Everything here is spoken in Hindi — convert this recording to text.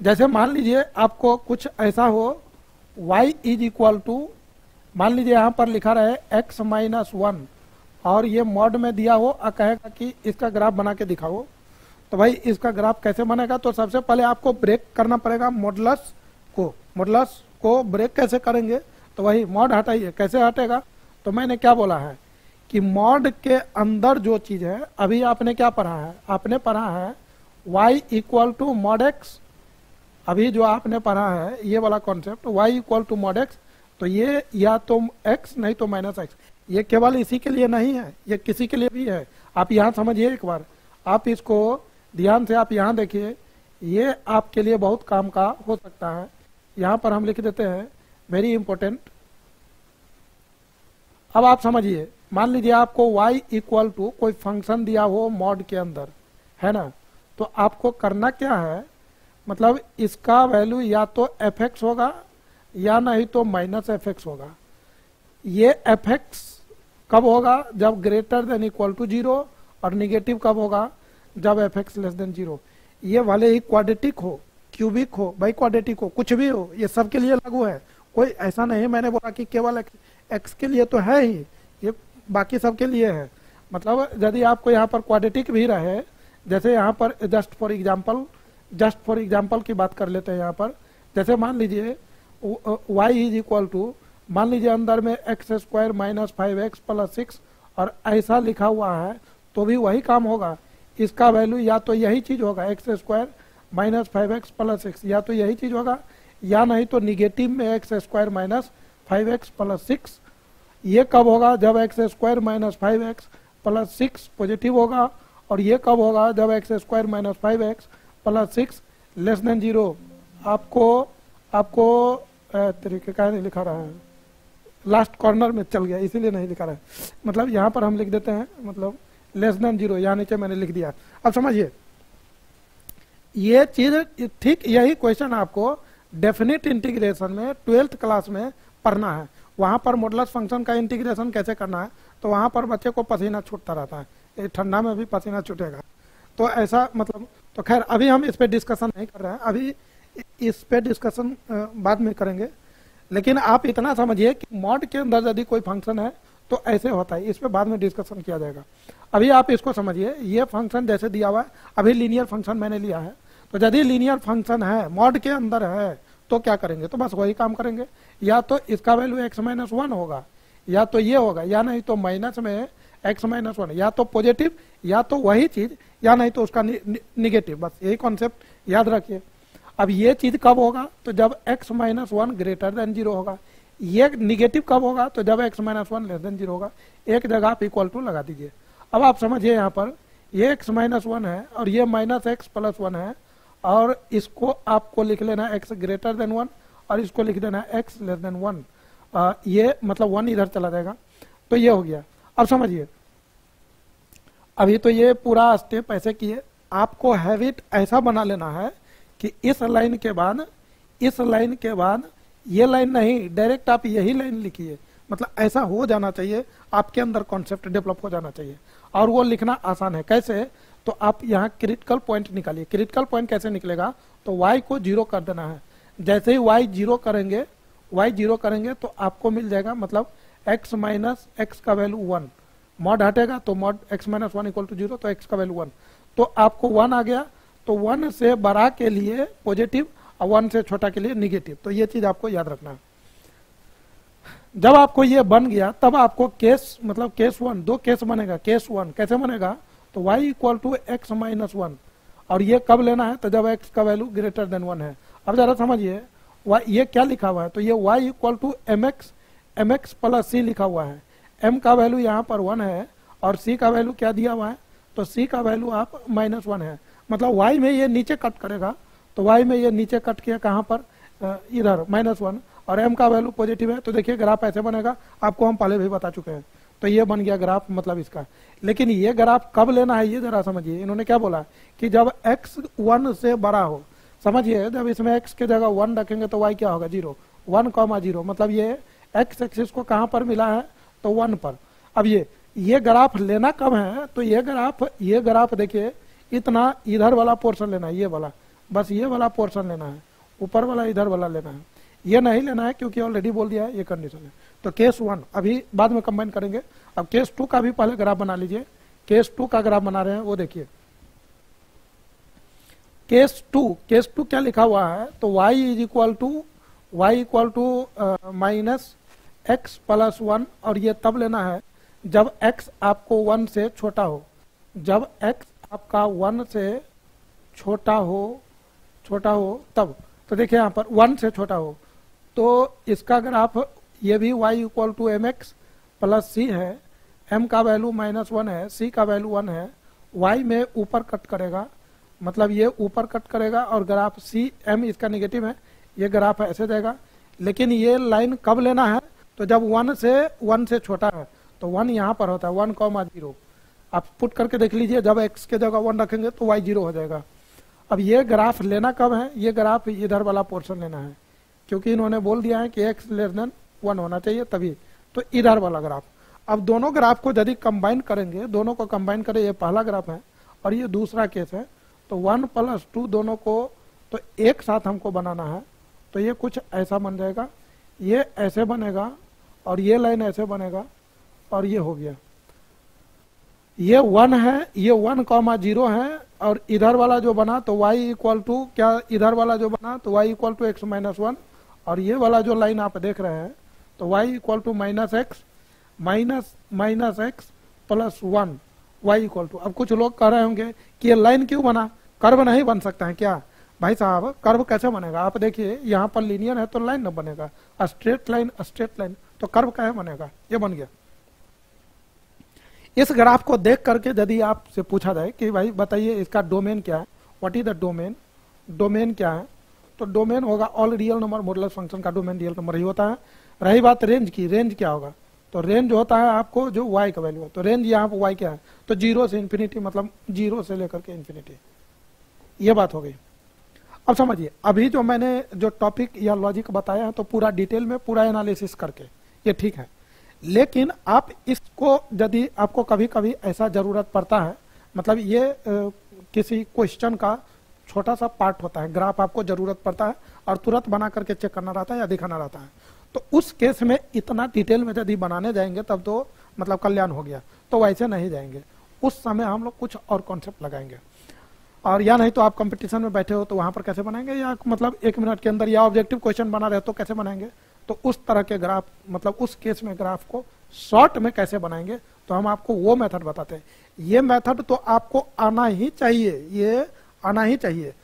जैसे मान लीजिए आपको कुछ ऐसा हो y इज इक्वल टू, मान लीजिए यहाँ पर लिखा रहे x माइनस 1 और ये मॉड में दिया हो और कहेगा कि इसका ग्राफ बना के दिखाओ। तो भाई इसका ग्राफ कैसे बनेगा? तो सबसे पहले आपको ब्रेक करना पड़ेगा मॉडुलस को। मॉडुलस को ब्रेक कैसे करेंगे? तो वही मॉड हटाइए, कैसे हटेगा? तो मैंने क्या बोला है कि मॉड के अंदर जो चीज है, अभी आपने क्या पढ़ा है? आपने पढ़ा है y equal to mod x। अभी जो आपने पढ़ा है ये वाला concept y equal to mod x, तो ये या तो x नहीं तो माइनस x। ये केवल इसी के लिए नहीं है, ये किसी के लिए भी है। आप यहाँ समझिए एक बार, आप इसको ध्यान से आप यहाँ देखिए, ये आपके लिए बहुत काम का हो सकता है। यहाँ पर हम लिख देते हैं वेरी इंपॉर्टेंट। अब आप समझिए, मान लीजिए आपको y इक्वल टू कोई फंक्शन दिया हो मॉड के अंदर, है ना? तो आपको करना क्या है, मतलब इसका वैल्यू या तो fx होगा या नहीं तो माइनस fx होगा। ये fx कब होगा? जब ग्रेटर देन इक्वल टू 0, और निगेटिव कब होगा? जब fx लेस देन 0। ये वाले ही क्वाड्रेटिक हो, क्यूबिक हो, बाई क्वाड्रेटिक हो, कुछ भी हो, ये सब के लिए लागू है। कोई ऐसा नहीं मैंने बोला कि केवल x के लिए तो है ही, ये बाकी सब के लिए है। मतलब यदि आपको यहाँ पर क्वाड्रेटिक भी रहे, जैसे यहाँ पर जस्ट फॉर एग्जाम्पल की बात कर लेते हैं। यहाँ पर जैसे मान लीजिए y इज इक्वल टू, मान लीजिए अंदर में x square minus 5x plus 6 और ऐसा लिखा हुआ है, तो भी वही काम होगा। इसका वैल्यू या तो यही चीज होगा x square minus 5x plus 6, या तो यही चीज होगा, या नहीं तो निगेटिव में x square minus 5x plus 6। ये कब होगा? जब x square minus 5x plus 6 positive होगा। और ये कब होगा? जब x square minus 5x plus 6 less than 0। आपको तरीके का नहीं लिखा रहा है, लास्ट कॉर्नर में चल गया इसीलिए नहीं लिखा रहा है। मतलब यहाँ पर हम लिख देते हैं, मतलब लेस देन 0, यहाँ नीचे मैंने लिख दिया। अब समझिए, ये चीज ठीक यही क्वेश्चन आपको डेफिनेट इंटीग्रेशन में 12th क्लास में पढ़ना है। वहां पर मॉडुलस फंक्शन का इंटीग्रेशन कैसे करना है, तो वहां पर बच्चे को पसीना छूटता रहता है, ठंडा में भी पसीना छूटेगा। तो ऐसा मतलब, तो खैर अभी हम इस पे डिस्कशन नहीं कर रहे हैं, अभी इस पे डिस्कशन बाद में करेंगे। लेकिन आप इतना समझिए कि मॉड के अंदर यदि कोई फंक्शन है तो ऐसे होता है, इस पे बाद में डिस्कशन किया जाएगा। अभी आप इसको समझिए, ये फंक्शन जैसे दिया हुआ है, अभी लीनियर फंक्शन मैंने लिया है। तो यदि लीनियर फंक्शन है मॉड के अंदर है तो क्या करेंगे? तो बस वही काम करेंगे, या तो इसका वैल्यू x माइनस 1 होगा, या तो ये होगा, या नहीं तो माइनस में x माइनस 1, या तो पॉजिटिव, या तो वही चीज, या नहीं तो उसका निगेटिव। बस यही कॉन्सेप्ट याद रखिए। अब ये चीज कब होगा? तो जब x माइनस 1 ग्रेटर देन 0 होगा। ये निगेटिव कब होगा? तो जब x माइनस 1 लेस देन 0 होगा। एक जगह आप इक्वल टू लगा दीजिए। अब आप समझिए, यहाँ पर ये x माइनस 1 है और ये माइनस x प्लस 1 है, और इसको आपको लिख लेना है x ग्रेटर देन 1 और इसको लिख देना है x लेस देन 1। ये मतलब 1 इधर चला जाएगा, तो ये हो गया। अब समझिए, अभी तो ये पूरा स्टेप ऐसे किए, आपको हैबिट ऐसा बना लेना है कि इस लाइन के बाद ये लाइन नहीं, डायरेक्ट आप यही लाइन लिखिए। मतलब ऐसा हो जाना चाहिए, आपके अंदर कॉन्सेप्ट डेवलप हो जाना चाहिए, और वो लिखना आसान है। कैसे? तो आप यहाँ क्रिटिकल पॉइंट निकालिए। क्रिटिकल पॉइंट कैसे निकलेगा? तो y को 0 कर देना है। जैसे ही y 0 करेंगे तो आपको मिल जाएगा, मतलब x माइनस एक्स का वैल्यू 1, मॉड हटेगा तो mod x minus 1 equal to 0, तो x का वैल्यू 1, तो आपको 1 आ गया। तो 1 से बड़ा के लिए पॉजिटिव और 1 से छोटा के लिए निगेटिव। तो ये चीज आपको याद रखना है। जब आपको ये बन गया तब आपको केस, मतलब केस 1, दो केस बनेगा। केस 1 कैसे बनेगा? तो y equal to x minus 1, और ये कब लेना है? तो जब x का वैल्यू ग्रेटर देन 1 है। अब जरा समझिए, ये क्या लिखा हुआ है? तो ये y equal to M x plus c लिखा हुआ है। m का वैल्यू यहाँ पर 1 है और c का वैल्यू क्या दिया हुआ है? तो c का वैल्यू आप माइनस 1 है। मतलब y में ये नीचे कट करेगा, तो y में ये नीचे कट किया कहाँ पर? इधर -1, और m का वैल्यू पॉजिटिव है। तो देखिए ग्राफ ऐसे बनेगा, आपको हम पहले भी बता चुके हैं। तो ये बन गया ग्राफ, मतलब इसका। लेकिन ये ग्राफ कब लेना है ये जरा समझिए। इन्होंने क्या बोला कि जब x 1 से बड़ा हो। समझिए, जब इसमें x के जगह 1 रखेंगे तो y क्या होगा? 0, 1,0। मतलब ये x एक्सिस को कहाँ पर मिला है? तो 1 पर। अब ये ग्राफ लेना कब है? तो ये ग्राफ देखिए, इतना इधर वाला पोर्शन लेना है, ये वाला, बस ये वाला पोर्शन लेना है, ऊपर वाला इधर वाला लेना है, ये नहीं लेना है क्योंकि ऑलरेडी बोल दिया है ये कंडीशन है। तो केस 1 अभी बाद में कंबाइन करेंगे। अब केस 2 का भी पहले ग्राफ बना लीजिए। केस 2 का ग्राफ बना रहे हैं वो देखिए। केस 2 क्या लिखा हुआ है, तो y is equal to minus x plus 1, और ये तब लेना है जब x आपको 1 से छोटा हो, जब x आपका 1 से छोटा हो तब। तो देखिए यहाँ पर 1 से छोटा हो, तो इसका ग्राफ ये भी y equal to M x plus C है, m का वैल्यू -1 है, c का वैल्यू 1 है, y में ऊपर कट करेगा, मतलब ये ऊपर कट करेगा और ग्राफ सी m इसका नेगेटिव है, ये ग्राफ ऐसे देगा। लेकिन ये लाइन कब लेना है, तो जब 1 से छोटा है, तो 1 यहाँ पर होता है 1,0। आप पुट करके देख लीजिए, जब x के जगह 1 रखेंगे तो y 0 हो जाएगा। अब ये ग्राफ लेना कब है, ये ग्राफ इधर वाला पोर्शन लेना है, क्योंकि इन्होंने बोल दिया है कि x लेस देन 1 होना चाहिए तभी, तो इधर वाला ग्राफ। अब दोनों ग्राफ को यदि कंबाइन करेंगे, दोनों को कंबाइन करें, ये पहला ग्राफ है और ये दूसरा केस है, तो 1 + 2 दोनों को तो एक साथ हमको बनाना है, तो ये कुछ ऐसा बन जाएगा, ये ऐसे बनेगा और ये लाइन ऐसे बनेगा और ये हो गया। ये 1 है, ये 1,0 है, और इधर वाला जो बना तो y इक्वल टू क्या, इधर वाला जो बना तो y इक्वल टू x - 1, और ये वाला जो लाइन आप देख रहे हैं तो y equal to -x plus 1, y equal to. अब कुछ लोग कह रहे होंगे कि ये लाइन क्यों बना, कर्व नहीं बन सकता है क्या? भाई साहब कर्व कैसे बनेगा, आप देखिए यहाँ पर लीनियर है तो लाइन न बनेगा, स्ट्रेट लाइन तो कर्व कैसे बनेगा, ये बन गया। इस ग्राफ को देख करके यदि आपसे पूछा जाए कि भाई बताइए इसका डोमेन क्या है, व्हाट इज द डोमेन क्या है, तो डोमेन होगा all real number modulus function का डोमेन रियल नंबर ही होता है। रही बात रेंज की, रेंज क्या होगा, तो रेंज होता है आपको जो y का वैल्यू है, तो रेंज यहाँ पर y क्या है, तो 0 से इन्फिनिटी, मतलब 0 से लेकर के इन्फिनिटी, ये बात हो गई। अब समझिए, अभी जो मैंने जो टॉपिक या लॉजिक बताया है तो पूरा डिटेल में पूरा एनालिसिस करके ये ठीक है, लेकिन आप इसको यदि आपको कभी कभी ऐसा जरूरत पड़ता है, मतलब ये किसी क्वेश्चन का छोटा सा पार्ट होता है, ग्राफ आपको जरूरत पड़ता है और तुरंत बना करके चेक करना रहता है या दिखाना रहता है, तो उस केस में इतना डिटेल में यदि बनाने जाएंगे तब तो मतलब कल्याण हो गया, तो वैसे नहीं जाएंगे, उस समय हम लोग कुछ और कॉन्सेप्ट लगाएंगे। और या नहीं तो आप कंपटीशन में बैठे हो तो वहां पर कैसे बनाएंगे, या मतलब 1 मिनट के अंदर या ऑब्जेक्टिव क्वेश्चन बना रहे तो कैसे बनाएंगे, तो उस तरह के ग्राफ, मतलब उस केस में ग्राफ को शॉर्ट में कैसे बनाएंगे, तो हम आपको वो मेथड बताते हैं। ये मेथड तो आपको आना ही चाहिए, ये आना ही चाहिए,